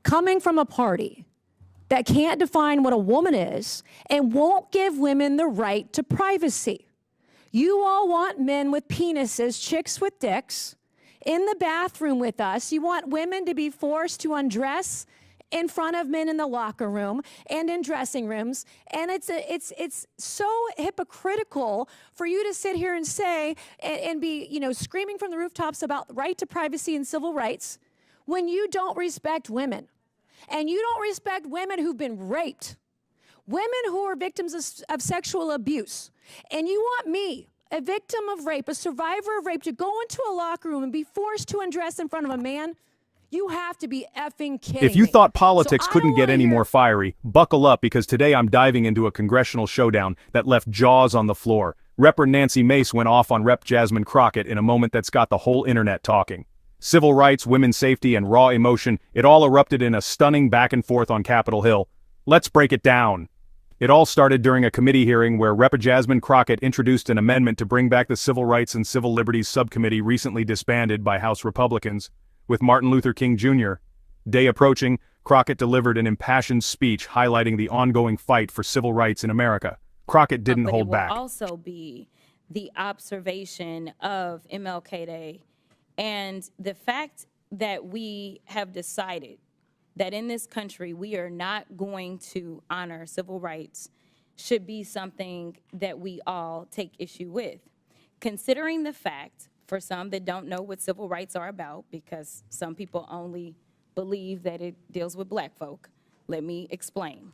coming from a party that can't define what a woman is and won't give women the right to privacy. You all want men with penises, chicks with dicks, in the bathroom with us. You want women to be forced to undress in front of men in the locker room and in dressing rooms. And it's so hypocritical for you to sit here and say and be, screaming from the rooftops about the right to privacy and civil rights when you don't respect women. And you don't respect women who've been raped, women who are victims of sexual abuse. And you want me, a victim of rape, a survivor of rape, to go into a locker room and be forced to undress in front of a man? You have to be effing kidding me. If you thought politics couldn't get any more fiery, buckle up, because today I'm diving into a congressional showdown that left jaws on the floor. Rep. Nancy Mace went off on Rep. Jasmine Crockett in a moment that's got the whole internet talking. Civil rights, women's safety, and raw emotion, it all erupted in a stunning back and forth on Capitol Hill. Let's break it down. It all started during a committee hearing where Rep. Jasmine Crockett introduced an amendment to bring back the Civil Rights and Civil Liberties Subcommittee recently disbanded by House Republicans. With Martin Luther King Jr. Day approaching, Crockett delivered an impassioned speech highlighting the ongoing fight for civil rights in America. Crockett didn't hold back. It will also be the observation of MLK Day and the fact that we have decided that in this country we are not going to honor civil rights should be something that we all take issue with. Considering the fact, for some that don't know what civil rights are about, because some people only believe that it deals with black folk, let me explain.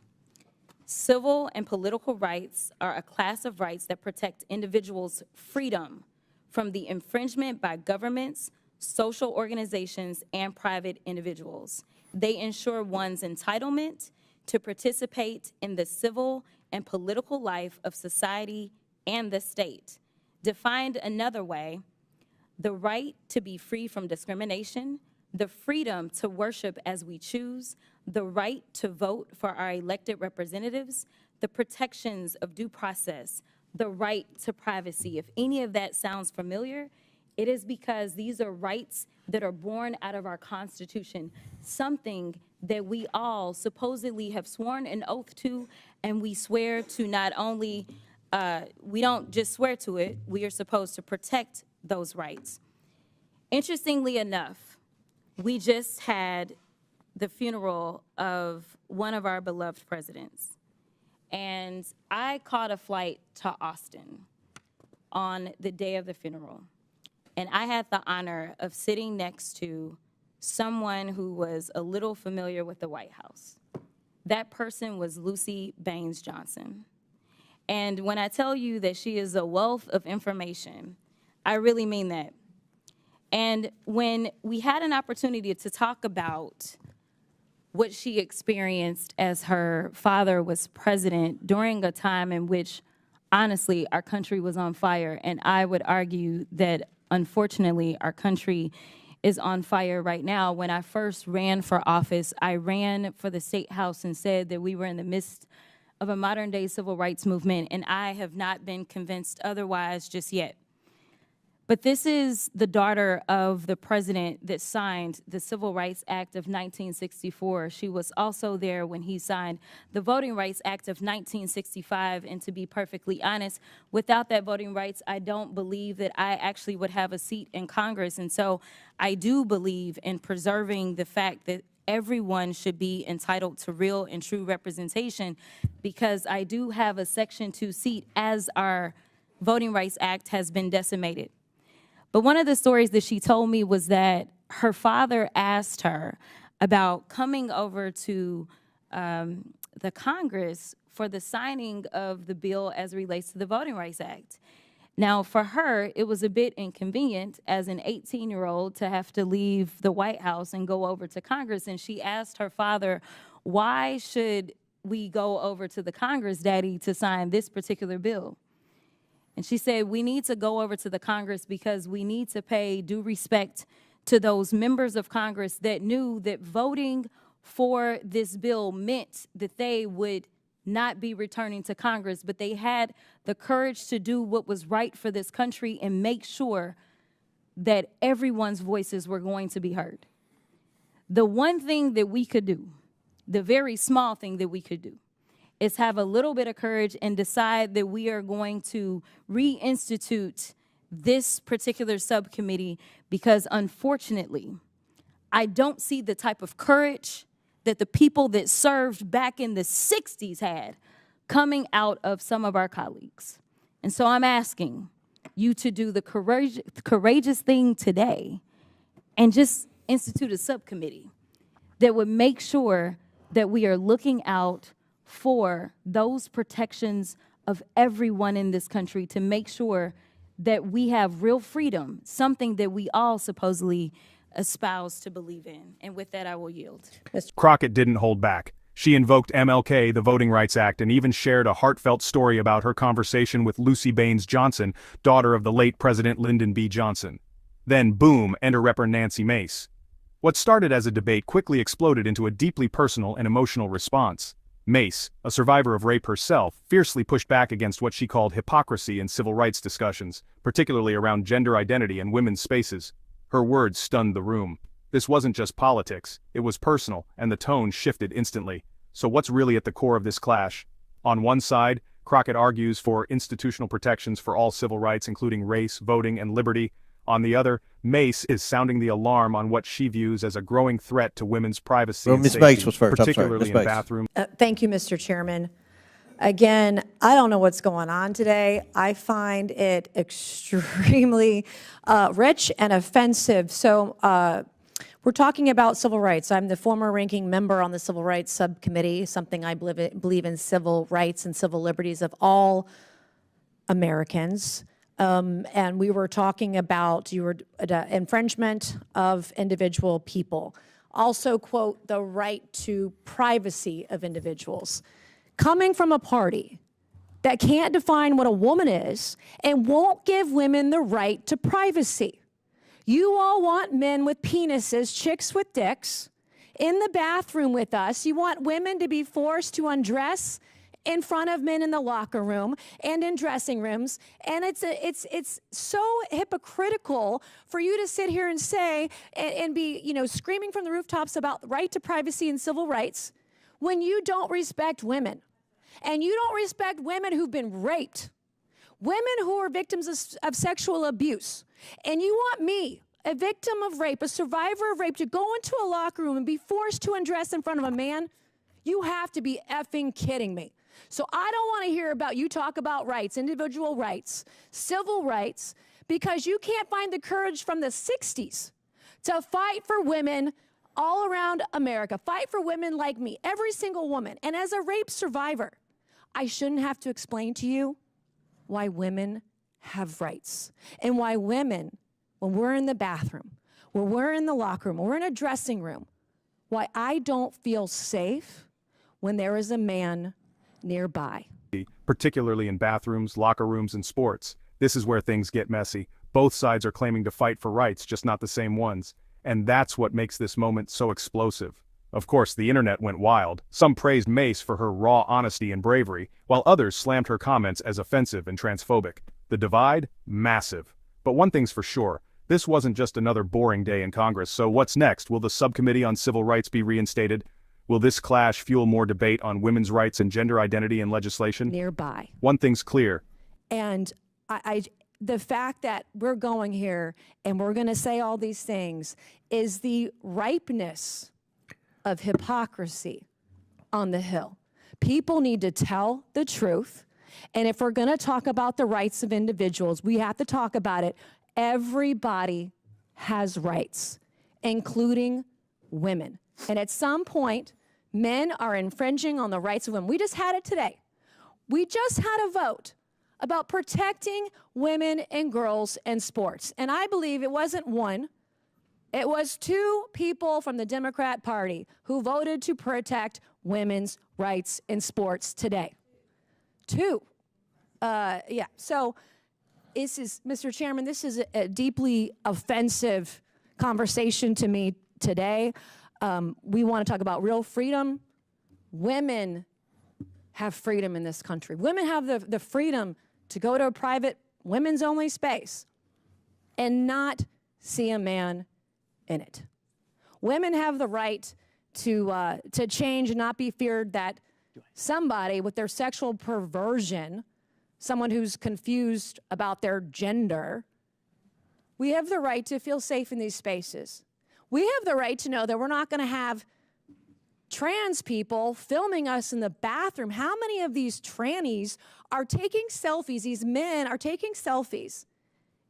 Civil and political rights are a class of rights that protect individuals' freedom from the infringement by governments, social organizations, and private individuals. They ensure one's entitlement to participate in the civil and political life of society and the state. Defined another way, the right to be free from discrimination, the freedom to worship as we choose, the right to vote for our elected representatives, the protections of due process, the right to privacy. If any of that sounds familiar, it is because these are rights that are born out of our Constitution, something that we all supposedly have sworn an oath to, and we swear to not only, we don't just swear to it, we are supposed to protect those rights. Interestingly enough, we just had the funeral of one of our beloved presidents, and I caught a flight to Austin on the day of the funeral. And I had the honor of sitting next to someone who was a little familiar with the White House. That person was Lucy Baines Johnson. And when I tell you that she is a wealth of information, I really mean that. And when we had an opportunity to talk about what she experienced as her father was president during a time in which, honestly, our country was on fire, and I would argue that unfortunately, our country is on fire right now. When I first ran for office, I ran for the State House and said that we were in the midst of a modern-day civil rights movement, and I have not been convinced otherwise just yet. But this is the daughter of the president that signed the Civil Rights Act of 1964. She was also there when he signed the Voting Rights Act of 1965. And to be perfectly honest, without that voting rights, I don't believe that I actually would have a seat in Congress. And so I do believe in preserving the fact that everyone should be entitled to real and true representation, because I do have a Section 2 seat as our Voting Rights Act has been decimated. But one of the stories that she told me was that her father asked her about coming over to the Congress for the signing of the bill as it relates to the Voting Rights Act. Now, for her, it was a bit inconvenient as an 18-year-old to have to leave the White House and go over to Congress. And she asked her father, why should we go over to the Congress, Daddy, to sign this particular bill? And she said, we need to go over to the Congress because we need to pay due respect to those members of Congress that knew that voting for this bill meant that they would not be returning to Congress, but they had the courage to do what was right for this country and make sure that everyone's voices were going to be heard. The one thing that we could do, the very small thing that we could do, is have a little bit of courage and decide that we are going to reinstitute this particular subcommittee, because unfortunately, I don't see the type of courage that the people that served back in the 60s had coming out of some of our colleagues. And so I'm asking you to do the courageous thing today and just institute a subcommittee that would make sure that we are looking out for those protections of everyone in this country, to make sure that we have real freedom, something that we all supposedly espouse to believe in. And with that, I will yield. Crockett didn't hold back. She invoked MLK, the Voting Rights Act, and even shared a heartfelt story about her conversation with Lucy Baines Johnson, daughter of the late President Lyndon B. Johnson. Then, boom, enter Rep. Nancy Mace. What started as a debate quickly exploded into a deeply personal and emotional response. Mace, a survivor of rape herself, fiercely pushed back against what she called hypocrisy in civil rights discussions, particularly around gender identity and women's spaces. Her words stunned the room. This wasn't just politics, it was personal, and the tone shifted instantly. So what's really at the core of this clash? On one side, Crockett argues for institutional protections for all civil rights, including race, voting, and liberty. On the other, Mace is sounding the alarm on what she views as a growing threat to women's privacy and Ms. safety, Bates was first. particularly in Bates. bathrooms. Thank you, Mr. Chairman. Again, I don't know what's going on today. I find it extremely rich and offensive. So we're talking about civil rights. I'm the former ranking member on the Civil Rights Subcommittee, something I believe in civil rights and civil liberties of all Americans. And we were talking about infringement of individual people. Also, quote, the right to privacy of individuals. Coming from a party that can't define what a woman is and won't give women the right to privacy. You all want men with penises, chicks with dicks, in the bathroom with us. You want women to be forced to undress in front of men in the locker room and in dressing rooms. And it's so hypocritical for you to sit here and say and be, screaming from the rooftops about the right to privacy and civil rights when you don't respect women. And you don't respect women who've been raped, women who are victims of sexual abuse. And you want me, a victim of rape, a survivor of rape, to go into a locker room and be forced to undress in front of a man? You have to be effing kidding me. So I don't want to hear about you talk about rights, individual rights, civil rights, because you can't find the courage from the 60s to fight for women all around America, fight for women like me, every single woman. And as a rape survivor, I shouldn't have to explain to you why women have rights and why women, when we're in the bathroom, when we're in the locker room, when we're in a dressing room, why I don't feel safe when there is a man nearby. Particularly in bathrooms, locker rooms, and sports. This is where things get messy. Both sides are claiming to fight for rights, just not the same ones. And that's what makes this moment so explosive. Of course, the internet went wild. Some praised Mace for her raw honesty and bravery, while others slammed her comments as offensive and transphobic. The divide? Massive. But one thing's for sure, this wasn't just another boring day in Congress. So what's next? Will the Subcommittee on Civil Rights be reinstated? Will this clash fuel more debate on women's rights and gender identity in legislation? Nearby. One thing's clear. And the fact that we're going here and we're going to say all these things is the ripeness of hypocrisy on the Hill. People need to tell the truth. And if we're going to talk about the rights of individuals, we have to talk about it. Everybody has rights, including women. And at some point, men are infringing on the rights of women. We just had it today. We just had a vote about protecting women and girls in sports. And I believe it wasn't one, it was two people from the Democrat Party who voted to protect women's rights in sports today. Two. So this is, Mr. Chairman, this is a deeply offensive conversation to me today. We want to talk about real freedom. Women have freedom in this country. Women have the freedom to go to a private women's only space and not see a man in it. Women have the right to change and not be feared that somebody with their sexual perversion, someone who's confused about their gender, we have the right to feel safe in these spaces. We have the right to know that we're not going to have trans people filming us in the bathroom. How many of these trannies are taking selfies? These men are taking selfies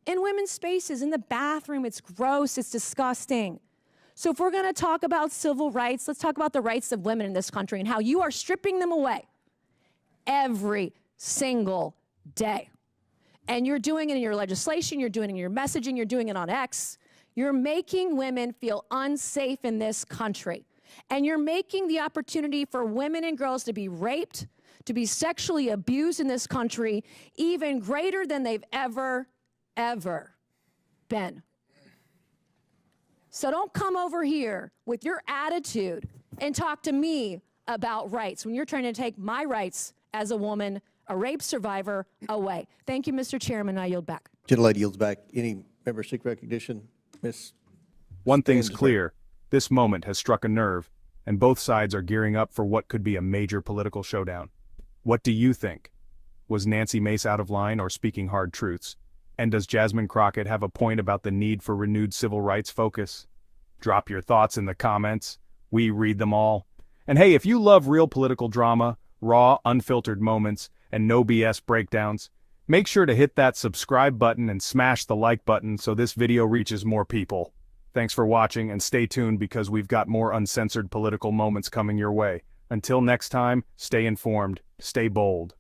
in women's spaces, in the bathroom. It's gross. It's disgusting. So if we're going to talk about civil rights, let's talk about the rights of women in this country and how you are stripping them away every single day. And you're doing it in your legislation, you're doing it in your messaging, you're doing it on X. You're making women feel unsafe in this country. And you're making the opportunity for women and girls to be raped, to be sexually abused in this country even greater than they've ever been. So don't come over here with your attitude and talk to me about rights when you're trying to take my rights as a woman, a rape survivor, away. Thank you, Mr. Chairman. I yield back. Gentlelady yields back. Any member seek recognition? Ms. One thing's Stanton. clear. This moment has struck a nerve, and both sides are gearing up for what could be a major political showdown. What do you think? Was Nancy Mace out of line or speaking hard truths? And does Jasmine Crockett have a point about the need for renewed civil rights focus? Drop your thoughts in the comments. We read them all. And hey, if you love real political drama, raw, unfiltered moments, and no BS breakdowns, make sure to hit that subscribe button and smash the like button so this video reaches more people. Thanks for watching, and stay tuned because we've got more uncensored political moments coming your way. Until next time, stay informed, stay bold.